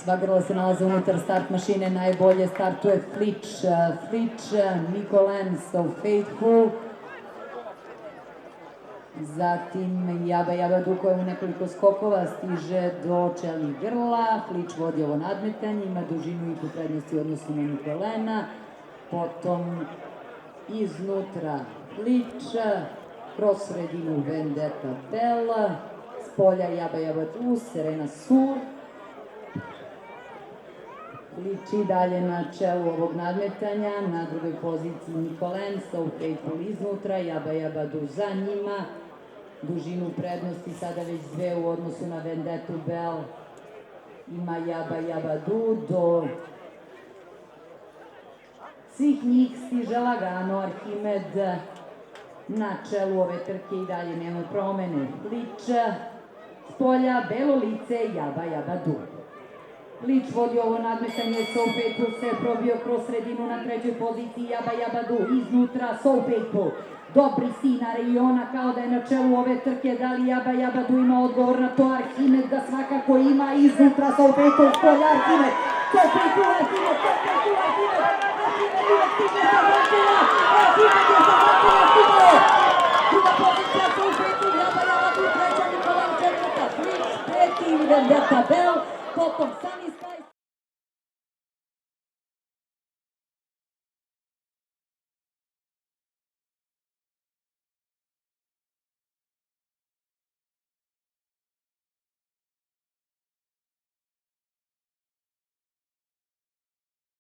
Sva grla se nalaze unutar start mašine, najbolje startuje Flitch, Mikolen, So Faithful. Zatim Jaba Jaba Du koja u nekoliko skokova stiže do čelnih grla. Flitch vodi ovo nadmetanje, ima dužinu i po prednosti u odnosu na Mikolena. Potom iznutra Flitch, kroz sredinu Vendetta Bell, s polja Jaba Jaba Du, Serena Sur. Flitch i dalje na čelu ovog nadmetanja, na drugoj poziciji Mikolen, So Faithful iznutra, Jaba Jaba Du za njima. Dužinu prednosti sada već 2 u odnosu na Vendettu Bell ima Jaba Jaba Du. Do svih njih stiže lagano Arhimed na čelu ove trke i dalje nema promene. Flitch s polja, belo lice, Jaba Jaba Du. Flitch vodi ovo nadmetanje, So Faithful se probio kroz sredinu na trećoj poziciji, Jaba Jaba Du iznutra, So Faithful. Dobri Sina Reiona kao da je na čelu ove trke, da li Jaba Jaba Du ima odgovor na to? Arhimed da svakako ima, iznutra So Faithful, s polja Arhimed, So Faithful, Arhimed uvek stigne sa vrtila, Arhimed je sa vrtila stigne. Druga pozicija So Faithful, Jaba Jaba Du treća, Mikolen četvrta, Flitch peti, Vendetta Bell, potom